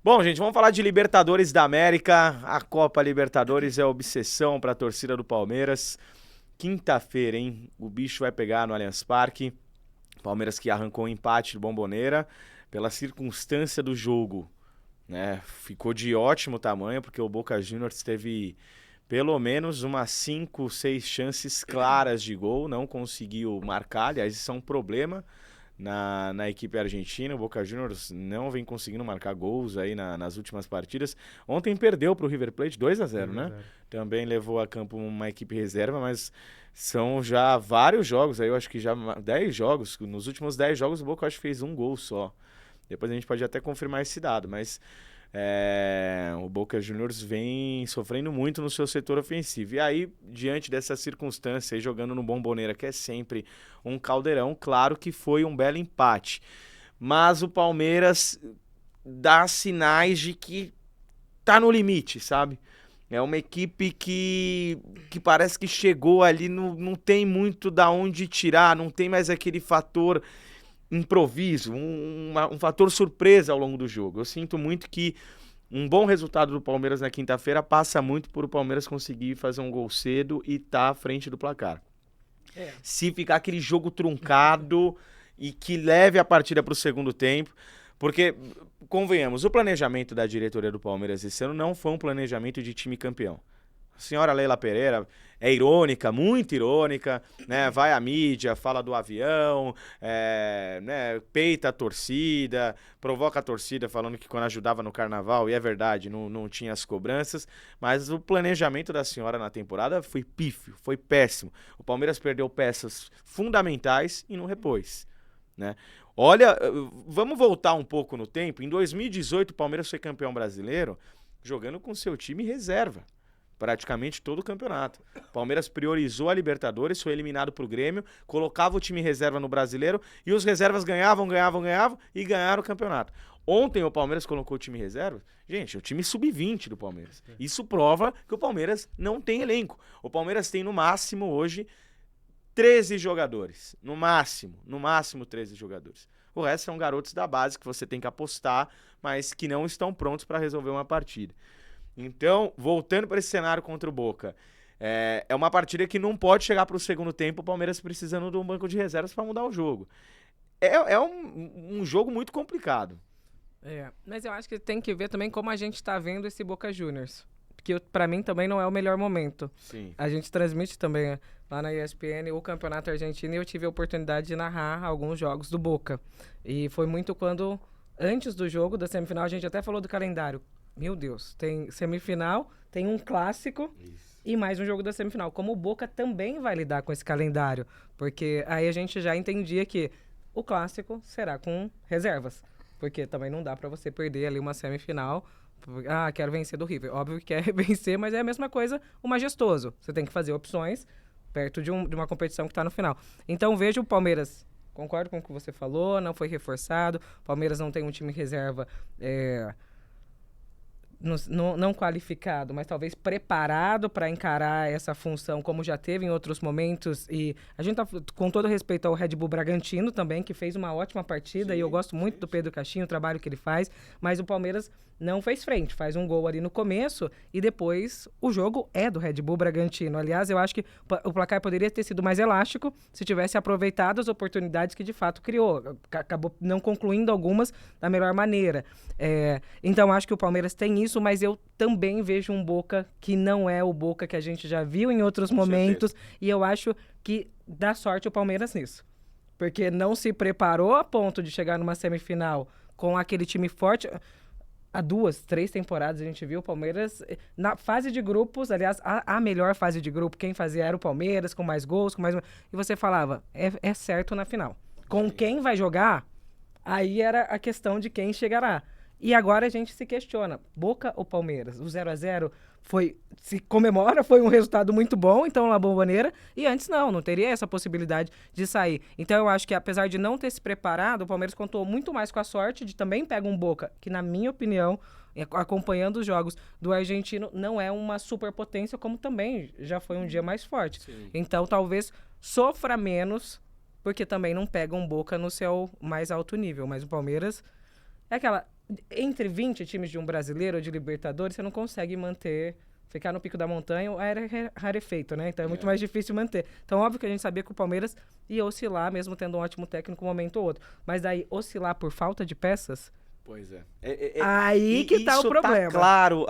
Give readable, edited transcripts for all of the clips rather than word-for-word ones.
Bom, gente, vamos falar de Libertadores da América. A Copa Libertadores é obsessão para a torcida do Palmeiras. Quinta-feira, hein? O bicho vai pegar no Allianz Parque. Palmeiras que arrancou um empate do Bombonera pela circunstância do jogo, né? Ficou de ótimo tamanho, porque o Boca Juniors teve pelo menos umas 5, 6 chances claras de gol, não conseguiu marcar. Aliás, isso é um problema na equipe argentina. O Boca Juniors não vem conseguindo marcar gols aí nas últimas partidas. Ontem perdeu para o River Plate 2-0, né? Também levou a campo uma equipe reserva, mas são já vários jogos aí, eu acho que já 10 jogos. Nos últimos 10 jogos o Boca acho que fez um gol só. Depois a gente pode até confirmar esse dado, mas o Boca Juniors vem sofrendo muito no seu setor ofensivo. E aí, diante dessa circunstância, jogando no Bombonera, que é sempre um caldeirão, claro que foi um belo empate. Mas o Palmeiras dá sinais de que tá no limite, sabe? É uma equipe que parece que chegou ali, não tem muito da onde tirar, não tem mais aquele fator improviso, um fator surpresa ao longo do jogo. Eu sinto muito que um bom resultado do Palmeiras na quinta-feira passa muito por o Palmeiras conseguir fazer um gol cedo e tá à frente do placar. Se ficar aquele jogo truncado e que leve a partida para o segundo tempo, porque, convenhamos, o planejamento da diretoria do Palmeiras esse ano não foi um planejamento de time campeão. A senhora Leila Pereira é irônica, muito irônica, né? Vai à mídia, fala do avião, né? Peita a torcida, provoca a torcida falando que quando ajudava no carnaval, e é verdade, não tinha as cobranças, mas o planejamento da senhora na temporada foi pífio, foi péssimo. O Palmeiras perdeu peças fundamentais e não repôs, né? Olha, vamos voltar um pouco no tempo. Em 2018, o Palmeiras foi campeão brasileiro jogando com seu time reserva. Praticamente todo o campeonato. O Palmeiras priorizou a Libertadores, foi eliminado pro Grêmio, colocava o time reserva no Brasileiro e os reservas ganhavam e ganharam o campeonato. Ontem o Palmeiras colocou o time reserva. Gente, é o time sub-20 do Palmeiras. Isso prova que o Palmeiras não tem elenco. O Palmeiras tem no máximo hoje 13 jogadores. No máximo 13 jogadores. O resto são garotos da base que você tem que apostar, mas que não estão prontos para resolver uma partida. Então, voltando para esse cenário contra o Boca, é uma partida que não pode chegar para o segundo tempo, o Palmeiras precisando de um banco de reservas para mudar o jogo. É um jogo muito complicado. Mas eu acho que tem que ver também como a gente tá vendo esse Boca Juniors. Porque pra mim também não é o melhor momento. Sim. A gente transmite também lá na ESPN o Campeonato Argentino e eu tive a oportunidade de narrar alguns jogos do Boca. E foi muito quando, antes do jogo da semifinal, a gente até falou do calendário. Meu Deus, tem semifinal, tem um clássico e mais um jogo da semifinal. Como o Boca também vai lidar com esse calendário? Porque aí a gente já entendia que o clássico será com reservas. Porque também não dá pra você perder ali uma semifinal. Quero vencer do River. Óbvio que quer vencer, mas é a mesma coisa o majestoso. Você tem que fazer opções perto de uma competição que tá no final. Então vejo o Palmeiras, concordo com o que você falou, não foi reforçado. O Palmeiras não tem um time reserva não qualificado, mas talvez preparado para encarar essa função como já teve em outros momentos. E a gente tá com todo respeito ao Red Bull Bragantino também, que fez uma ótima partida, e eu gosto muito do Pedro Caixinha, o trabalho que ele faz, mas o Palmeiras não fez frente, faz um gol ali no começo e depois o jogo é do Red Bull Bragantino. Aliás, eu acho que o placar poderia ter sido mais elástico se tivesse aproveitado as oportunidades que de fato criou. Acabou não concluindo algumas da melhor maneira. Então acho que o Palmeiras tem isso, mas eu também vejo um Boca que não é o Boca que a gente já viu em outros momentos, e eu acho que dá sorte o Palmeiras nisso. Porque não se preparou a ponto de chegar numa semifinal com aquele time forte. Há 2, 3 temporadas a gente viu o Palmeiras na fase de grupos, aliás, a melhor fase de grupo, quem fazia era o Palmeiras, com mais gols, e você falava, é certo na final. Com quem vai jogar, aí era a questão de quem chegará. E agora a gente se questiona, Boca ou Palmeiras? O 0-0 se comemora, foi um resultado muito bom, então na Bombonera, e antes não teria essa possibilidade de sair. Então eu acho que apesar de não ter se preparado, o Palmeiras contou muito mais com a sorte de também pegar um Boca, que na minha opinião, acompanhando os jogos do argentino, não é uma superpotência, como também já foi um dia mais forte. Sim. Então talvez sofra menos, porque também não pega um Boca no seu mais alto nível, mas o Palmeiras... É aquela, entre 20 times de um brasileiro ou de Libertadores, você não consegue manter, ficar no pico da montanha, era rarefeito, né? Então é muito mais difícil manter. Então, óbvio que a gente sabia que o Palmeiras ia oscilar, mesmo tendo um ótimo técnico um momento ou outro. Mas daí, oscilar por falta de peças... Pois é. Aí que tá o problema. Tá claro,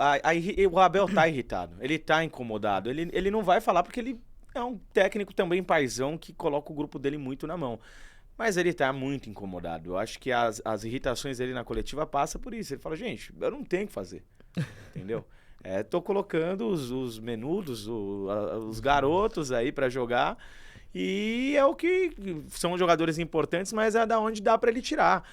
o Abel tá irritado, ele tá incomodado, ele não vai falar porque ele é um técnico também paizão que coloca o grupo dele muito na mão. Mas ele tá muito incomodado. Eu acho que as irritações dele na coletiva passam por isso. Ele fala, gente, eu não tenho o que fazer. Entendeu? Tô colocando os menudos, os garotos aí pra jogar. E é o que são jogadores importantes, mas é da onde dá pra ele tirar.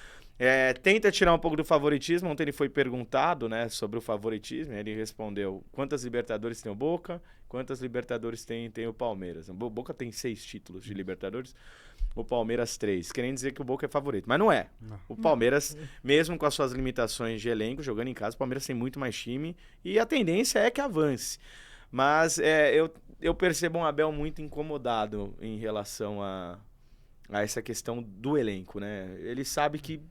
Tenta tirar um pouco do favoritismo. Ontem ele foi perguntado, né, sobre o favoritismo. Ele respondeu, quantas Libertadores tem o Boca? Quantas Libertadores tem o Palmeiras? O Boca tem 6 títulos de Libertadores. O Palmeiras 3, querendo dizer que o Boca é favorito. Mas não é. O Palmeiras, mesmo com as suas limitações de elenco, jogando em casa, o Palmeiras tem muito mais time e a tendência é que avance. Mas eu percebo um Abel muito incomodado em relação a essa questão do elenco, né? Ele sabe que...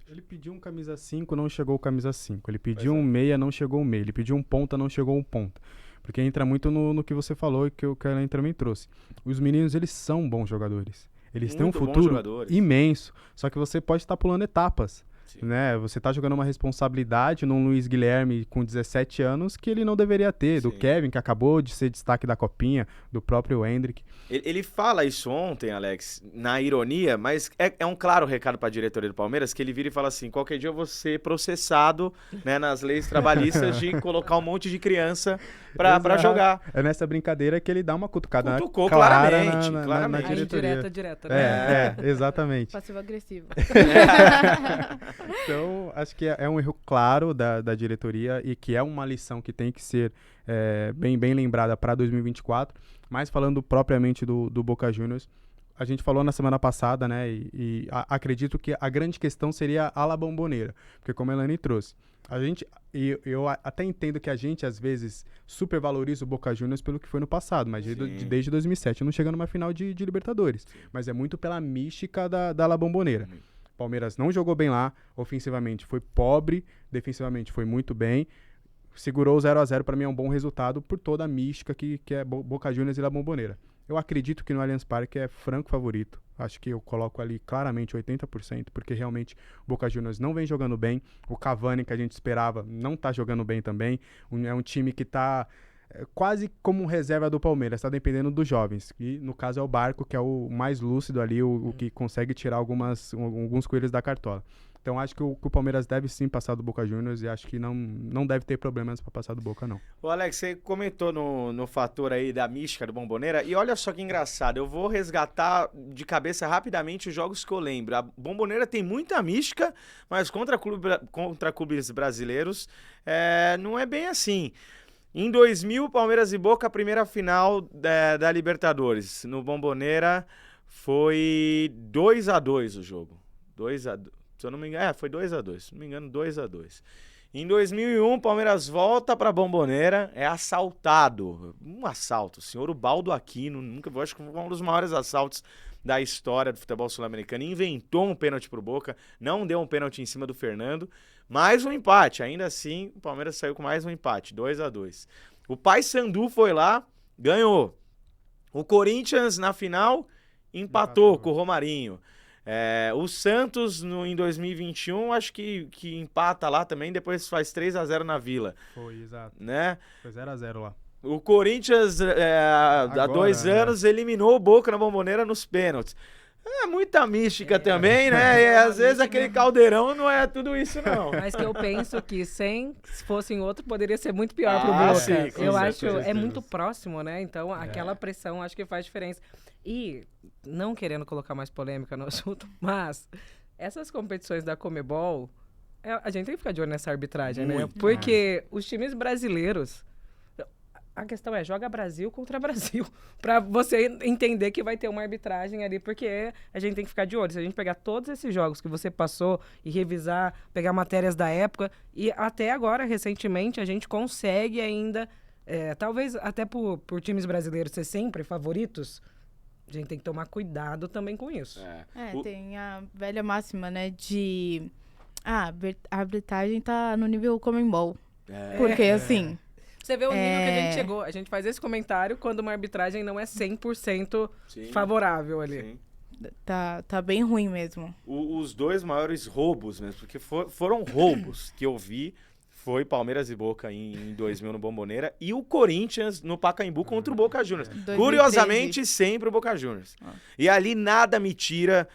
Ele pediu um camisa 5, não chegou o camisa 5. Ele pediu um meia, não chegou o meia. Ele pediu um ponta, não chegou um ponta. Porque entra muito no que você falou e que o Ellen também trouxe. Os meninos, eles são bons jogadores. Eles têm um futuro imenso. Só que você pode estar pulando etapas. Né? Você está jogando uma responsabilidade num Luiz Guilherme com 17 anos que ele não deveria ter. Sim. Do Kevin, que acabou de ser destaque da Copinha, do próprio Hendrick. Ele fala isso ontem, Alex, na ironia, mas é um claro recado para a diretoria do Palmeiras, que ele vira e fala assim, qualquer dia eu vou ser processado, né, nas leis trabalhistas de colocar um monte de criança para jogar. É nessa brincadeira que ele dá uma cutucada Cutucou clara claramente. na diretoria. Direta, né? Exatamente. Passivo-agressivo. Então, acho que é um erro claro da diretoria e que é uma lição que tem que ser bem lembrada para 2024. Mas falando propriamente do Boca Juniors, a gente falou na semana passada, né? E acredito que a grande questão seria a La Bombonera, porque como a Elane trouxe, eu até entendo que a gente às vezes supervaloriza o Boca Juniors pelo que foi no passado, mas desde 2007 não chega numa final de Libertadores. Sim. Mas é muito pela mística da La Bombonera. Palmeiras não jogou bem lá, ofensivamente foi pobre, defensivamente foi muito bem. Segurou o 0-0, para mim é um bom resultado por toda a mística que é Boca Juniors e La Bombonera. Eu acredito que no Allianz Parque é franco favorito. Acho que eu coloco ali claramente 80%, porque realmente o Boca Juniors não vem jogando bem. O Cavani, que a gente esperava, não está jogando bem também. É um time que está quase como reserva do Palmeiras, está dependendo dos jovens. E no caso é o Barco, que é o mais lúcido ali, o que consegue tirar alguns coelhos da cartola. Então acho que o Palmeiras deve sim passar do Boca Juniors e acho que não deve ter problemas para passar do Boca, não. Ô Alex, você comentou no fator aí da mística do Bombonera e olha só que engraçado, eu vou resgatar de cabeça rapidamente os jogos que eu lembro. A Bombonera tem muita mística, mas contra clubes brasileiros não é bem assim. Em 2000, Palmeiras e Boca, a primeira final da Libertadores. No Bombonera foi 2-2 o jogo. 2-2. Se eu não me engano, foi 2-2. Se não me engano, 2-2. Em 2001, Palmeiras volta para Bombonera, é assaltado. Um assalto. O senhor Ubaldo Aquino, acho que foi um dos maiores assaltos da história do futebol sul-americano. Inventou um pênalti pro Boca, não deu um pênalti em cima do Fernando. Mais um empate. Ainda assim, o Palmeiras saiu com mais um empate, 2-2. O Paysandu foi lá, ganhou. O Corinthians, na final, empatou com o Romarinho. O Santos, em 2021, acho que empata lá também, depois faz 3-0 na Vila. Foi, exato. Né? Foi 0-0 lá. O Corinthians, há 2 anos, eliminou o Boca na Bombonera nos pênaltis. É muita mística também, né? E às vezes aquele caldeirão não é tudo isso, não. Mas que eu penso que se fosse em outro, poderia ser muito pior pro Boca. Sim, eu acho é muito próximo, né? Então, aquela pressão acho que faz diferença. E, não querendo colocar mais polêmica no assunto, mas essas competições da Conmebol, a gente tem que ficar de olho nessa arbitragem, né? Porque os times brasileiros... A questão joga Brasil contra Brasil, pra você entender que vai ter uma arbitragem ali, porque a gente tem que ficar de olho. Se a gente pegar todos esses jogos que você passou e revisar, pegar matérias da época, e até agora, recentemente, a gente consegue ainda, talvez até por times brasileiros ser sempre favoritos, a gente tem que tomar cuidado também com isso. Tem a velha máxima, né, de... A arbitragem tá no nível Conmebol. Porque, assim... Você vê o nível que a gente chegou. A gente faz esse comentário quando uma arbitragem não é 100% favorável ali. Sim. Tá bem ruim mesmo. Os dois maiores roubos mesmo, porque foram roubos que eu vi, foi Palmeiras e Boca em 2000 no Bomboneira e o Corinthians no Pacaembu contra o Boca Juniors. 2013. Curiosamente, sempre o Boca Juniors. E ali nada me tira...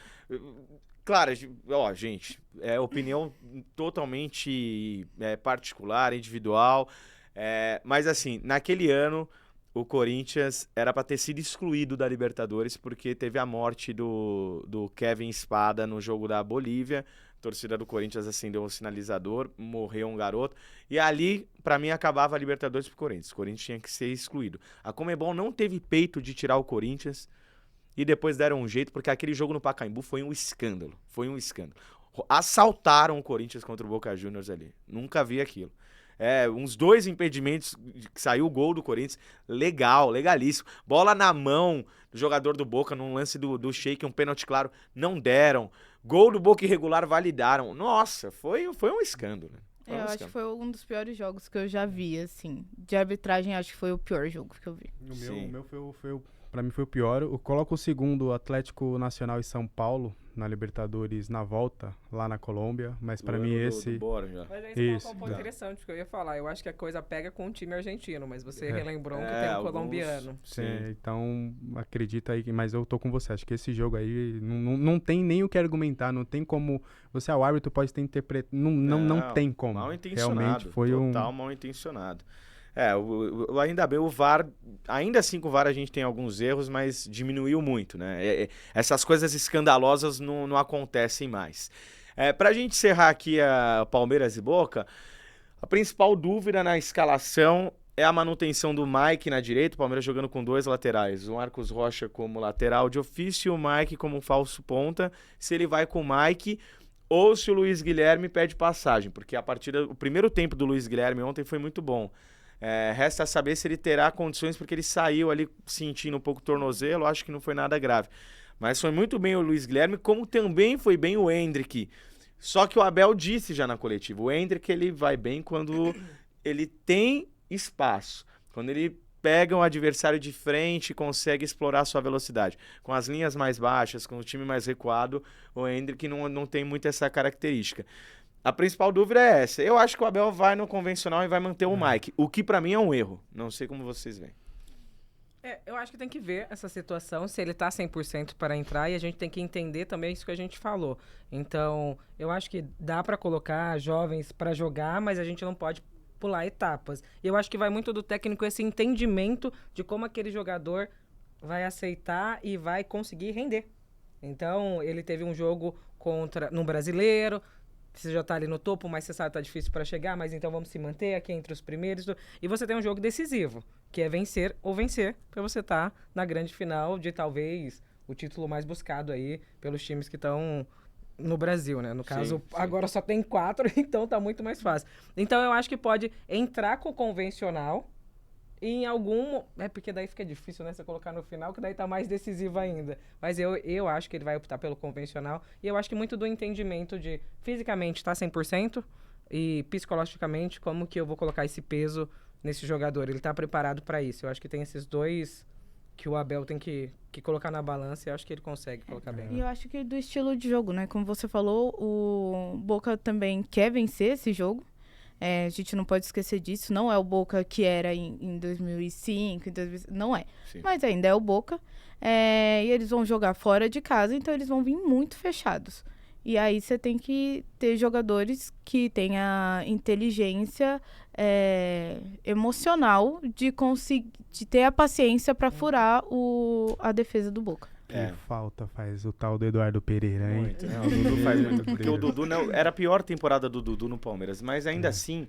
Claro, ó, gente, é opinião totalmente particular, individual, mas assim, naquele ano o Corinthians era para ter sido excluído da Libertadores porque teve a morte do Kevin Spada no jogo da Bolívia. A torcida do Corinthians acendeu um sinalizador, morreu um garoto. E ali, para mim, acabava a Libertadores pro Corinthians. O Corinthians tinha que ser excluído. A Conmebol não teve peito de tirar o Corinthians e depois deram um jeito, porque aquele jogo no Pacaembu foi um escândalo. Foi um escândalo. Assaltaram o Corinthians contra o Boca Juniors ali. Nunca vi aquilo. Uns 2 impedimentos, que saiu o gol do Corinthians, legalíssimo. Bola na mão do jogador do Boca, num lance do Sheik, um pênalti claro, não deram. Gol do Boca irregular, validaram. Nossa, foi um escândalo. Eu acho que foi um dos piores jogos que eu já vi, assim. De arbitragem, acho que foi o pior jogo que eu vi. O meu pra mim foi o pior. Eu coloco o segundo, Atlético Nacional e São Paulo, na Libertadores, na volta, lá na Colômbia. Mas pra mim esse... Do Borja. Mas aí você colocou um ponto interessante, porque eu ia falar. Eu acho que a coisa pega com o time argentino, mas você relembrou que tem um colombiano. Sim. Então, acredita aí, mas eu tô com você. Acho que esse jogo aí não tem nem o que argumentar, não tem como... Você, o árbitro, pode ter interpretado... Não tem como. Mal intencionado. Realmente foi total mal intencionado. Ainda bem, o VAR, ainda assim com o VAR a gente tem alguns erros, mas diminuiu muito, né? Essas coisas escandalosas não acontecem mais. Pra gente encerrar aqui a Palmeiras e Boca, a principal dúvida na escalação é a manutenção do Mike na direita, o Palmeiras jogando com 2 laterais, o Marcos Rocha como lateral de ofício e o Mike como falso ponta, se ele vai com o Mike ou se o Luiz Guilherme pede passagem, porque o primeiro tempo do Luiz Guilherme ontem foi muito bom. Resta saber se ele terá condições, porque ele saiu ali sentindo um pouco o tornozelo, acho que não foi nada grave. Mas foi muito bem o Luiz Guilherme, como também foi bem o Endrick. Só que o Abel disse já na coletiva, o Endrick ele vai bem quando ele tem espaço, quando ele pega um adversário de frente e consegue explorar a sua velocidade. Com as linhas mais baixas, com o time mais recuado, o Endrick não tem muito essa característica. A principal dúvida é essa. Eu acho que o Abel vai no convencional e vai manter o Mike, o que pra mim é um erro. Não sei como vocês veem. Eu acho que tem que ver essa situação, se ele tá 100% para entrar, e a gente tem que entender também isso que a gente falou. Então, eu acho que dá pra colocar jovens pra jogar, mas a gente não pode pular etapas. Eu acho que vai muito do técnico esse entendimento de como aquele jogador vai aceitar e vai conseguir render. Então, ele teve um jogo no Brasileiro, você já tá ali no topo, mas você sabe que tá difícil para chegar, mas então vamos se manter aqui entre os primeiros. E você tem um jogo decisivo, que é vencer ou vencer, para você estar na grande final de talvez o título mais buscado aí pelos times que estão no Brasil, né? No caso, sim. Agora só tem 4, então tá muito mais fácil. Então eu acho que pode entrar com o convencional e em algum... porque daí fica difícil, né? Você colocar no final, que daí tá mais decisivo ainda. Mas eu acho que ele vai optar pelo convencional. E eu acho que muito do entendimento de fisicamente tá 100% e psicologicamente como que eu vou colocar esse peso nesse jogador. Ele tá preparado para isso. Eu acho que tem esses dois que o Abel tem que colocar na balança e eu acho que ele consegue colocar bem. E eu acho que do estilo de jogo, né? Como você falou, o Boca também quer vencer esse jogo. A gente não pode esquecer disso. Não é o Boca que era em 2005, não é. Sim. Mas ainda é o Boca. E eles vão jogar fora de casa, então eles vão vir muito fechados. E aí você tem que ter jogadores que tenham a inteligência emocional de ter a paciência para furar a defesa do Boca. Que falta faz o tal do Eduardo Pereira, hein? Muito. O Dudu faz muito. Porque o Dudu era a pior temporada do Dudu no Palmeiras. Mas ainda assim,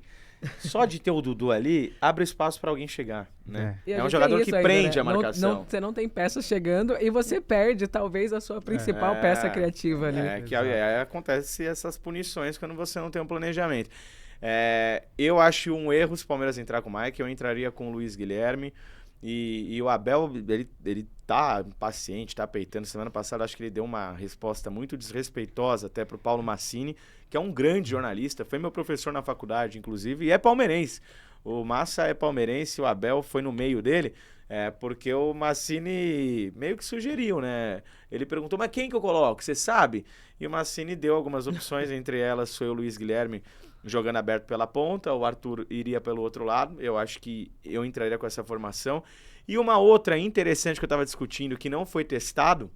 só de ter o Dudu ali, abre espaço pra alguém chegar, né? É um jogador que prende né? a marcação. Você não tem peças chegando e você perde, talvez, a sua principal peça criativa ali. Acontece essas punições quando você não tem um planejamento. Eu acho um erro se o Palmeiras entrar com o Mike, eu entraria com o Luiz Guilherme. E o Abel, ele tá impaciente, tá peitando. Semana passada acho que ele deu uma resposta muito desrespeitosa até pro Paulo Massini, que é um grande jornalista, foi meu professor na faculdade, inclusive, e é palmeirense. O Massa é palmeirense, o Abel foi no meio dele, porque o Massini meio que sugeriu, né? Ele perguntou, mas quem que eu coloco? Você sabe? E o Massini deu algumas opções, entre elas foi o Luiz Guilherme jogando aberto pela ponta, o Arthur iria pelo outro lado, eu acho que eu entraria com essa formação. E uma outra interessante que eu estava discutindo, que não foi testado,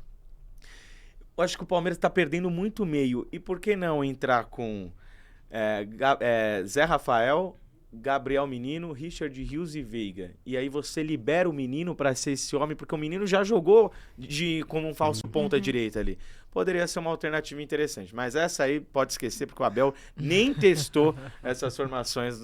eu acho que o Palmeiras está perdendo muito meio. E por que não entrar com Zé Rafael, Gabriel Menino, Richard Rios e Veiga? E aí você libera o Menino para ser esse homem, porque o Menino já jogou como um falso ponta direita ali. Poderia ser uma alternativa interessante, mas essa aí pode esquecer, porque o Abel nem testou essas formações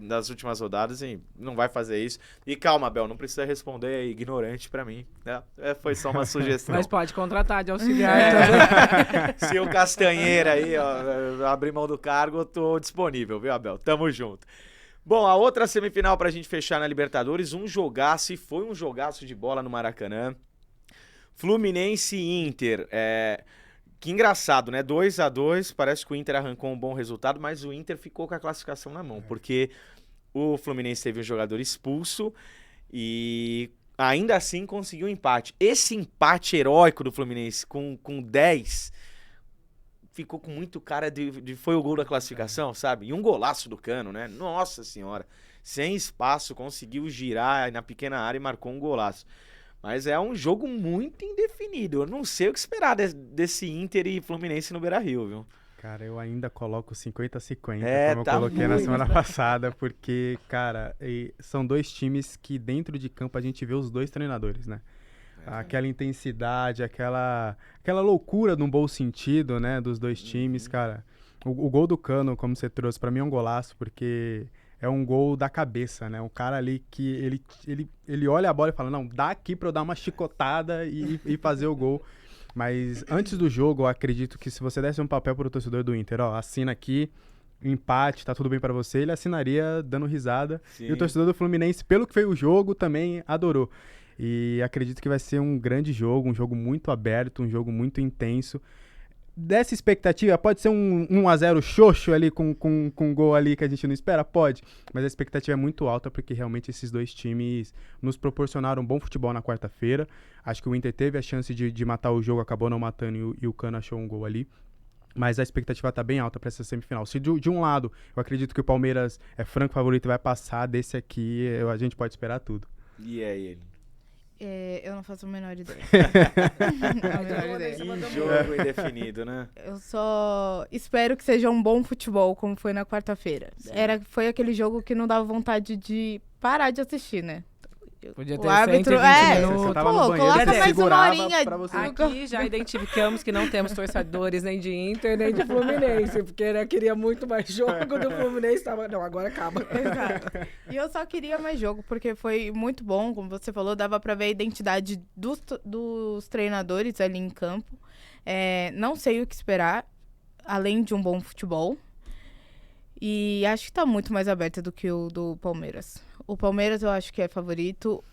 nas últimas rodadas e não vai fazer isso. E calma, Abel, não precisa responder, é ignorante para mim, né? Foi só uma sugestão. Mas pode contratar de auxiliar também. Se o Castanheira aí abrir mão do cargo, eu tô disponível, viu, Abel? Tamo junto. Bom, a outra semifinal pra gente fechar na Libertadores, um jogaço, e foi um jogaço de bola no Maracanã. Fluminense e Inter, que engraçado, né? 2-2, parece que o Inter arrancou um bom resultado, mas o Inter ficou com a classificação na mão, porque o Fluminense teve um jogador expulso e ainda assim conseguiu um empate. Esse empate heróico do Fluminense com 10 ficou com muito cara de foi o gol da classificação, sabe? E um golaço do Cano, né? Nossa Senhora, sem espaço, conseguiu girar na pequena área e marcou um golaço. Mas é um jogo muito indefinido. Eu não sei o que esperar desse Inter e Fluminense no Beira-Rio, viu? Cara, eu ainda coloco 50-50, como tá eu coloquei na muito. semana passada, porque, cara, são dois times que dentro de campo a gente vê os dois treinadores, né? Aquela intensidade, aquela loucura num bom sentido, né, dos dois times, cara. O gol do Cano, como você trouxe, pra mim é um golaço, porque é um gol da cabeça, né? Um cara ali que ele olha a bola e fala, não, dá aqui pra eu dar uma chicotada e fazer o gol. Mas antes do jogo, eu acredito que se você desse um papel pro torcedor do Inter, ó, assina aqui, empate, tá tudo bem pra você, ele assinaria dando risada. Sim. E o torcedor do Fluminense, pelo que foi o jogo, também adorou. E acredito que vai ser um grande jogo, um jogo muito aberto, um jogo muito intenso. Dessa expectativa, pode ser um 1-0 xoxo ali com um gol ali que a gente não espera? Pode, mas a expectativa é muito alta porque realmente esses dois times nos proporcionaram um bom futebol na quarta-feira. Acho que o Inter teve a chance de matar o jogo, acabou não matando e o Cano achou um gol ali. Mas a expectativa tá bem alta para essa semifinal. Se de um lado, eu acredito que o Palmeiras é franco favorito e vai passar, desse aqui a gente pode esperar tudo. E aí, ele? Eu não faço a menor ideia. Que jogo indefinido, né? Eu só espero que seja um bom futebol, como foi na quarta-feira. Foi aquele jogo que não dava vontade de parar de assistir, né? Podia ter O árbitro, 120 minutos. Você tava no banheiro, coloca você mais uma segurava horinha. pra você- Aqui já identificamos que não temos torcedores nem de Inter, nem de Fluminense, porque né, queria muito mais jogo do Fluminense. Não, agora acaba. Exato. E eu só queria mais jogo, porque foi muito bom, como você falou, dava pra ver a identidade dos treinadores ali em campo. Não sei o que esperar, além de um bom futebol. E acho que tá muito mais aberto do que o do Palmeiras. O Palmeiras eu acho que é favorito.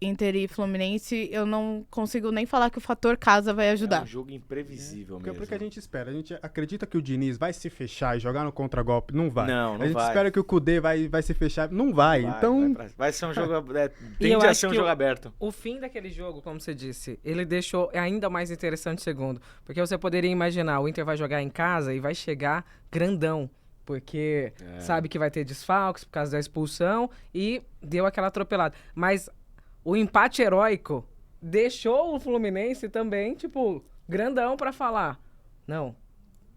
Inter e Fluminense, eu não consigo nem falar que o fator casa vai É ajudar. um jogo imprevisível mesmo. Porque a gente espera. A gente acredita que o Diniz vai se fechar e jogar no contragolpe? Não vai. Não A gente vai. espera que o Kudê vai se fechar? Não vai. Então, Vai ser um jogo... eu tende a acho ser um que jogo aberto. O fim daquele jogo, como você disse, ele deixou ainda mais interessante o segundo. Porque você poderia imaginar, o Inter vai jogar em casa e vai chegar grandão. Porque sabe que vai ter desfalques por causa da expulsão e deu aquela atropelada. Mas o empate heróico deixou o Fluminense também, tipo, grandão pra falar. Não,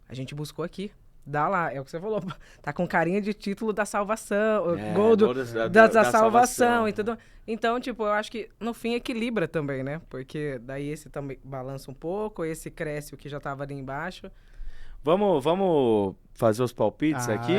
a gente buscou aqui. Dá lá, é o que você falou. Tá com carinha de título da salvação, gol da salvação e tudo. Então, tipo, eu acho que no fim equilibra também, né? Porque daí esse também balança um pouco, esse cresce o que já tava ali embaixo. Vamos fazer os palpites aqui?